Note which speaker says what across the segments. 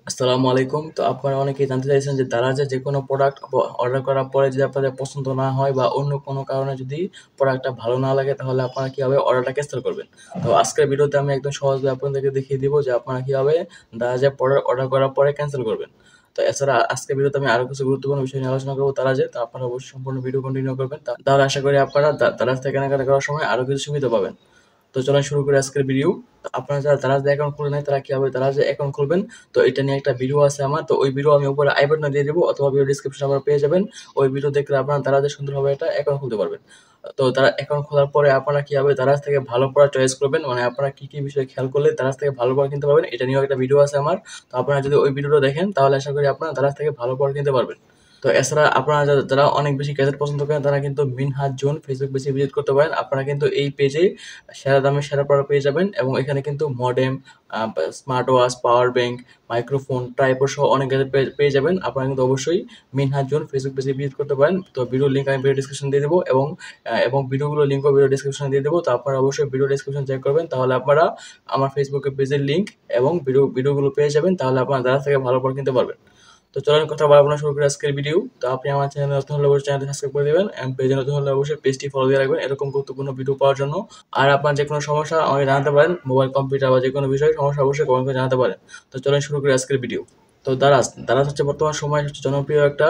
Speaker 1: আসসালামু আলাইকুম। তো আপনারা অনেকেই জানতে চাইছেন যে দারাজে যেকোনো প্রোডাক্ট অর্ডার করার পরে যদি আপনাদের পছন্দ না হয় বা অন্য কোনো কারণে যদি প্রোডাক্টটা ভালো না লাগে তাহলে আপনারা কিভাবে অর্ডারটা ক্যান্সেল করবেন। তো আজকের ভিডিওতে আমি একদম সহজভাবে আপনাদেরকে দেখিয়ে দিব যে আপনারা কিভাবে দারাজে প্রোডাক্ট অর্ডার করার পরে ক্যান্সেল করবেন। তো এছাড়া আজকের ভিডিওতে আমি আরো কিছু গুরুত্বপূর্ণ বিষয় নিয়ে আলোচনা করবো দারাজে। তো আপনারা অবশ্যই সম্পূর্ণ ভিডিও কন্টিনিউ করবেন। তাহলে আশা করি আপনারা দারাজ থেকে কেনাকাটা করার সময় আরো কিছু সুবিধা পাবেন। তো চলেন শুরু করি আজকের ভিডিও। তো আপনারা যারা দারাজ অ্যাকাউন্ট খুলে নাই তারা কিভাবে দারাজে অ্যাকাউন্ট খুলবেন, তো এটা নিয়ে একটা ভিডিও আছে আমার। তো ওই ভিডিও আমি উপরে আই বাটনে দিয়ে দেবো অথবা ভিডিও ডিসক্রিপশনে আপনারা পেয়ে যাবেন। ওই ভিডিও দেখলে আপনারা দারাজে সুন্দরভাবে একটা অ্যাকাউন্ট খুলতে পারবেন। তো তারা অ্যাকাউন্ট খোলার পরে আপনারা কিভাবে দারাজ থেকে ভালো প্রোডাক্ট চয়েস করবেন, মানে আপনারা কি কি বিষয় খেয়াল করলে দারাজ থেকে ভালো প্রোডাক্ট কিনতে পারবেন, এটা নিয়েও একটা ভিডিও আছে আমার। তো আপনারা যদি ওই ভিডিওটা দেখেন তাহলে আশা করি আপনারা দারাজ থেকে ভালো প্রোডাক্ট কিনতে পারবেন। তো এছাড়া আপনারা যারা অনেক বেশি গ্যাজেট পছন্দ করেন তারা কিন্তু মিনহাজ জোন ফেসবুক পেজে ভিজিট করতে পারেন। আপনারা কিন্তু এই পেজে সেরা দামে সেরা প্রোডাক্ট পেয়ে যাবেন এবং এখানে কিন্তু modem, smart watch, power bank, microphone, tripod সহ অনেক গ্যাজেট পেয়ে যাবেন। আপনারা কিন্তু অবশ্যই মিনহাজ জোন ফেসবুক পেজে ভিজিট করতে পারেন। তো ভিডিও লিঙ্ক আমি ভিডিও ডিসক্রিপশন দিয়ে দেবো এবং ভিডিওগুলো লিঙ্কও ভিডিও ডিসক্রিপশনে দিয়ে দেবো। তো আপনারা অবশ্যই ভিডিও ডিসক্রিপশন চেক করবেন, তাহলে আপনারা আমার ফেসবুকের পেজের লিঙ্ক এবং ভিডিওগুলো পেয়ে যাবেন। তাহলে আপনারা দারাজ থেকে ভালো প্রোডাক্ট কিনতে পারবেন। তো চলেন কথা বাড়াবো না, শুরু করি আজকের ভিডিও। তো আপনি আমার চ্যানেলে নতুন হলে অবশ্যই চ্যানেলটি সাবস্ক্রাইব করে দেবেন এবং পেজে নতুন হলে অবশ্যই পেজটি ফলো দিয়ে রাখবেন এরকম গুরুত্বপূর্ণ ভিডিও পাওয়ার জন্য। আর আপনার যে কোনো সমস্যা আমাকে জানাতে পারেন, মোবাইল, কম্পিউটার বা যে কোনো বিষয়ে সমস্যা অবশ্যই কমেন্ট করে জানাতে পারেন। তো চলেন শুরু করি আজকের ভিডিও। তো দারাজ দারাজ হচ্ছে বর্তমান সময় হচ্ছে জনপ্রিয় একটা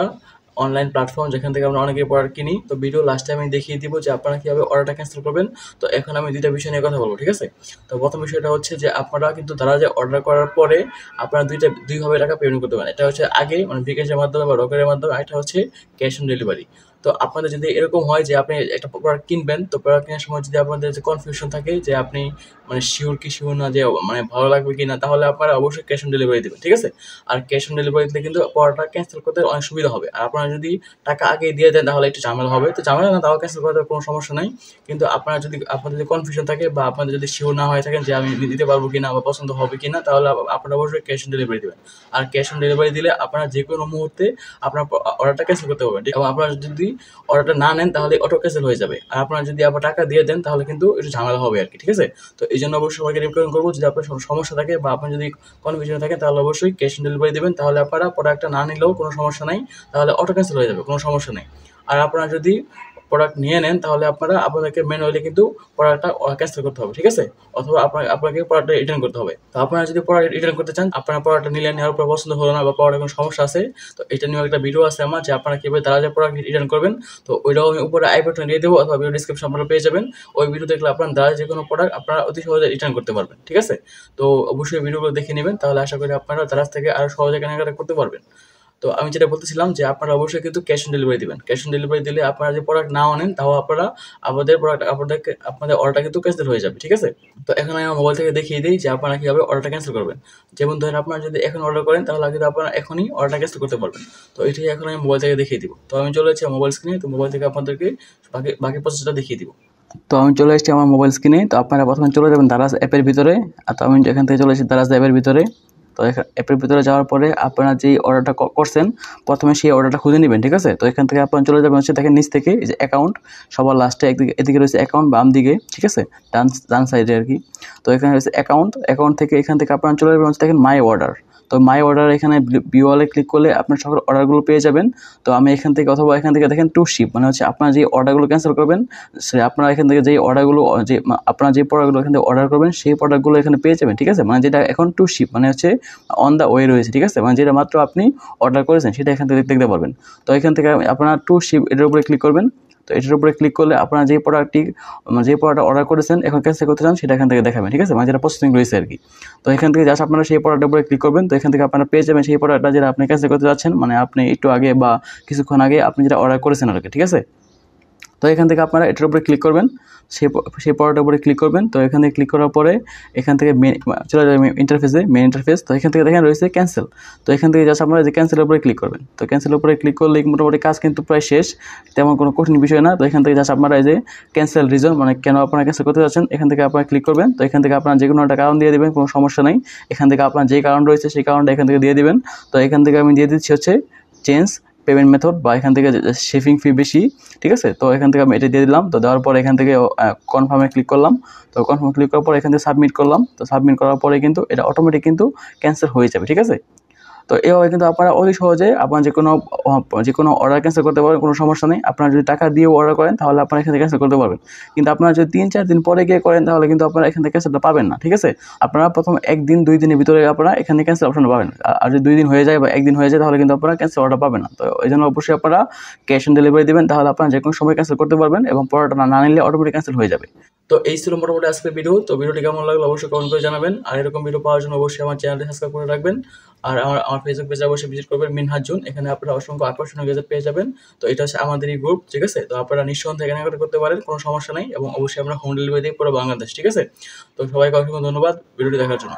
Speaker 1: অনলাইন প্ল্যাটফর্ম যেখান থেকে আমরা অনেকেই প্রোডাক্ট কিনি। তো ভিডিও লাস্টে আমি দেখিয়ে দিব যে আপনারা কীভাবে অর্ডারটা ক্যান্সেল করবেন। তো এখন আমি দুইটা বিষয় নিয়ে কথা বলবো, ঠিক আছে? তো প্রথম বিষয়টা হচ্ছে যে আপনারা কিন্তু দারাজে অর্ডার করার পরে আপনারা দুইভাবে টাকা পেমেন্ট করতে পারেন। এটা হচ্ছে আগে মানে বিকাশের মাধ্যমে বা রকেটের মাধ্যমে, আরেকটা হচ্ছে ক্যাশ অন ডেলিভারি। তো আপনাদের যদি এরকম হয় যে আপনি একটা প্রোডাক্ট কিনবেন, তো প্রোডাক্ট কেনার সময় যদি আপনাদের যে কনফিউশন থাকে যে আপনি মানে শিওর কি শিওর না যে মানে ভালো লাগবে কি না, তাহলে আপনারা অবশ্যই ক্যাশ অন ডেলিভারি দেবেন, ঠিক আছে? আর ক্যাশ অন ডেলিভারি দিলে কিন্তু প্রোডাক্টটা ক্যান্সেল করতে অনেক সুবিধা হবে। আর আপনারা যদি টাকা আগে দিয়ে দেন তাহলে একটু ঝামেলা হবে। তো ঝামেলা না, তাও ক্যান্সেল করতে কোনো সমস্যা নাই। কিন্তু আপনাদের যদি কনফিউশন থাকে বা আপনাদের যদি শিওর না হয়ে থাকেন যে আমি দিতে পারবো কিনা বা পছন্দ হবে কিনা, তাহলে আপনারা অবশ্যই ক্যাশ অন ডেলিভারি দেবেন। আর ক্যাশ অন ডেলিভারি দিলে আপনারা যে কোনো মুহূর্তে আপনার অর্ডারটা ক্যান্সেল করতে পারবেন এবং আপনারা যদি অর্ডারটা না নেন তাহলে অটো ক্যান্সেল হয়ে যাবে। আর আপনারা যদি আবার টাকা দিয়ে দেন তাহলে কিন্তু একটু ঝামেলা হবে আর কি, ঠিক আছে? তো এই জন্য অবশ্যই সবাইকে রিকমেন্ড করবো, যদি আপনার সমস্যা থাকে বা আপনি যদি কনফিউশন থাকে তাহলে অবশ্যই ক্যাশ অন ডেলিভারি দেবেন। তাহলে আপনারা প্রোডাক্টটা না নিলেও কোনো সমস্যা নাই, তাহলে অটো ক্যান্সেল হয়ে যাবে, কোনো সমস্যা নেই। আর আপনারা যদি প্রোডাক্ট নিয়ে নেন তাহলে আপনাদেরকে ম্যানুয়ালি কিন্তু প্রোডাক্টটা ক্যান্সেল করতে হবে, ঠিক আছে? অথবা আপনাকে প্রোডাক্টটা রিটার্ন করতে হবে। তো আপনারা যদি প্রোডাক্ট রিটার্ন করতে চান, আপনারা প্রোডাক্টটা নিলেন, নেওয়ার পর পছন্দ হলো না বা প্রোডাক্টের কোনো সমস্যা আছে, তো এটা নিয়েও একটা ভিডিও আছে আমার যে আপনারা কীভাবে দারাজে প্রোডাক্ট রিটার্ন করবেন। তো ওইটাও আমি উপরে আই বাটনে দিয়ে দেবো অথবা ভিডিও ডিসক্রিপশন আপনারা পেয়ে যাবেন। ওই ভিডিও দেখলে আপনার দারাজে যে কোনো প্রোডাক্ট আপনারা অতি সহজে রিটার্ন করতে পারবেন, ঠিক আছে? তো অবশ্যই ভিডিওগুলো দেখে নেবেন, তাহলে আশা করি আপনারা দারাজ থেকে আরও সহজে কেনাকাটা করতে পারবেন। তো আমি যেটা বলতেছিলাম যে আপনারা অবশ্যই কিন্তু ক্যাশ অন ডেলিভারি দিবেন। ক্যাশ অন ডেলিভারি দিলে আপনারা যে প্রোডাক্ট নাও আনেন তাও আপনাদের অর্ডারটা কিন্তু ক্যান্সেল হয়ে যাবে, ঠিক আছে? তো এখন আমি আমার মোবাইল থেকে দেখিয়ে দিই যে আপনারা কীভাবে অর্ডারটা ক্যান্সেল করবেন। যেমন ধরেন আপনারা যদি এখন অর্ডার করেন তাহলে কিন্তু আপনারা এখনই অর্ডারটা ক্যান্সেল করতে পারবেন। তো এটাই এখন আমি মোবাইল থেকে দেখিয়ে দিব। তো আমি চলে যাচ্ছি আমার মোবাইল স্ক্রিনে। তো মোবাইল থেকে আপনাদেরকে বাকি প্রসেসটা দেখিয়ে দিব। তো আমি চলে এসেছি আমার মোবাইল স্ক্রিনে। তো আপনারা প্রথমে চলে যাবেন দারাজ অ্যাপের ভিতরে। তো আমি এখান থেকে চলে এসেছি দারাজ অ্যাপের ভিতরে। তো অ্যাপের ভিতরে যাওয়ার পরে আপনারা যেই অর্ডারটা করছেন প্রথমে সেই অর্ডারটা খুঁজে নেবেন, ঠিক আছে? তো এখান থেকে আপনারা চলে যাবেন হচ্ছে দেখেন নিচ থেকে এই যে অ্যাকাউন্ট, সবার লাস্টে এদিকে রয়েছে অ্যাকাউন্ট বাম দিকে, ঠিক আছে? ডান সাইডে আর কি। তো এখানে রয়েছে অ্যাকাউন্ট থেকে এখান থেকে আপনারা চলে যাবেন হচ্ছে দেখেন মাই অর্ডার। তো মাই অর্ডার এখানে ভিউ অলে ক্লিক করলে আপনার সকল অর্ডারগুলো পেয়ে যাবেন। তো আমি এখান থেকে অথবা এখান থেকে দেখেন টু শিপ, মানে হচ্ছে আপনারা যে অর্ডারগুলো ক্যান্সেল করবেন আপনারা এখান থেকে যেই অর্ডারগুলো আপনারা যে প্রোডাক্টগুলো এখান থেকে অর্ডার করবেন সেই প্রোডাক্টগুলো এখানে পেয়ে যাবেন, ঠিক আছে? মানে যেটা এখন টু শিপ মানে হচ্ছে অন দ্য ওয়ে রয়েছে, ঠিক আছে? মানে যেটা মাত্র আপনি অর্ডার করেছেন সেটা এখান থেকে দেখতে পারবেন। তো এখান থেকে আপনারা টু শিপ এটার উপরে ক্লিক করবেন। তো এটার উপরে ক্লিক করলে আপনারা যে প্রোডাক্ট অর্ডার করেছেন এখন ক্যান্সেল করতে চান সেটা এখান থেকে দেখাবেন, ঠিক আছে? মানে যেটা প্রসেসিং রয়েছে আর কি। তো এখান থেকে জাস্ট আপনারা সেই প্রোডাক্টের উপরে ক্লিক করবেন। তো এখান থেকে আপনারা পেয়ে যাবেন সেই প্রোডাক্টটা যেটা আপনি ক্যান্সেল করতে যাচ্ছেন, মানে আপনি একটু আগে বা কিছুক্ষণ আগে আপনি যেটা অর্ডার করেছেন আর কি, ঠিক আছে? তো এখান থেকে আপনারা এটার উপরে ক্লিক করবেন, সেই প্রোডাক্টের উপরে ক্লিক করবেন। তো এখান থেকে ক্লিক করার পরে এখান থেকে চলে যাবে মেন ইন্টারফেসে। তো এখান থেকে দেখেন রয়েছে ক্যান্সেল। তো এখান থেকে জাস্ট আপনারা যে ক্যান্সেলের উপরে ক্লিক করবেন। তো ক্যান্সেলের উপরে ক্লিক করলে মোটামুটি কাজ কিন্তু প্রায় শেষ, তেমন কোনো কঠিন বিষয় না। তো এখান থেকে জাস্ট আপনারা এই যে ক্যান্সেল রিজন, মানে কেন আপনারা ক্যান্সেল করতে যাচ্ছেন, এখান থেকে আপনারা ক্লিক করবেন। তো এখান থেকে আপনারা যে কোনো একটা কারণ দিয়ে দেবেন, কোনো সমস্যা নেই। এখান থেকে আপনার যে কারণ রয়েছে সেই কারণটা এখান থেকে দিয়ে দিবেন। তো এখান থেকে আমি দিয়ে দিচ্ছি হচ্ছে চেঞ্জ পেমেন্ট মেথড, বা এখান থেকে শিপিং ফি বেশি, ঠিক আছে? তো এখান থেকে আমি এটা দিয়ে দিলাম। তো দেওয়ার পরে এখান থেকে কনফার্মে ক্লিক করলাম। তো কনফার্মে ক্লিক করার পরে এখান থেকে সাবমিট করলাম। তো সাবমিট করার পরে কিন্তু এটা অটোমেটিক কিন্তু ক্যান্সেল হয়ে যাবে, ঠিক আছে? তো এভাবে কিন্তু আপনারা অতি সহজে আপনার যে কোনো অর্ডার ক্যান্সেল করতে পারবেন, কোনো সমস্যা নেই। আপনারা যদি টাকা দিয়ে অর্ডার করেন তাহলে আপনারা এখান থেকে ক্যান্সেল করতে পারবেন, কিন্তু আপনারা যদি 3-4 দিন পরে গিয়ে করেন তাহলে কিন্তু আপনারা এখান থেকে ক্যান্সেলটা পাবেন না, ঠিক আছে? আপনারা প্রথম 1 দিন 2 দিনের ভিতরে আপনারা এখানে ক্যান্সেল অপশনটা পাবেন। আর যদি 2 দিন হয়ে যায় বা 1 দিন হয়ে যায় তাহলে কিন্তু আপনারা ক্যান্সেল অর্ডার পাবেন না। তো এই জন্য অবশ্যই আপনারা ক্যাশ অন ডেলিভারি দিবেন, তাহলে আপনারা যে কোনো সময় ক্যান্সেল করতে পারবেন এবং পড়াটা না নিলে অটোমেটিক ক্যান্সেল হয়ে যাবে। তো এই ছিল মোটামুটি আজকের ভিডিও। তো ভিডিওটি কেমন লাগলো অবশ্যই কমেন্ট করে জানাবেন, আর এরকম ভিডিও পাওয়ার জন্য অবশ্যই আমার চ্যানেলটি সাবস্ক্রাইব করে রাখবেন। আর আমার ফেসবুক পেজে অবশ্যই ভিজিট করবেন মিনহাজ জুন, এখানে আপনারা অসংখ্য আকর্ষণীয় গেজেট পেয়ে যাবেন। তো এটা হচ্ছে আমাদেরই গ্রুপ, ঠিক আছে? তো আপনারা নিঃসন্দেহে কেনাকাটা করতে পারেন, কোনো সমস্যা নেই, এবং অবশ্যই আমরা হোম ডেলিভারি দিই পুরো বাংলাদেশ, ঠিক আছে? তো সবাইকে অসংখ্য ধন্যবাদ ভিডিওটি দেখার জন্য।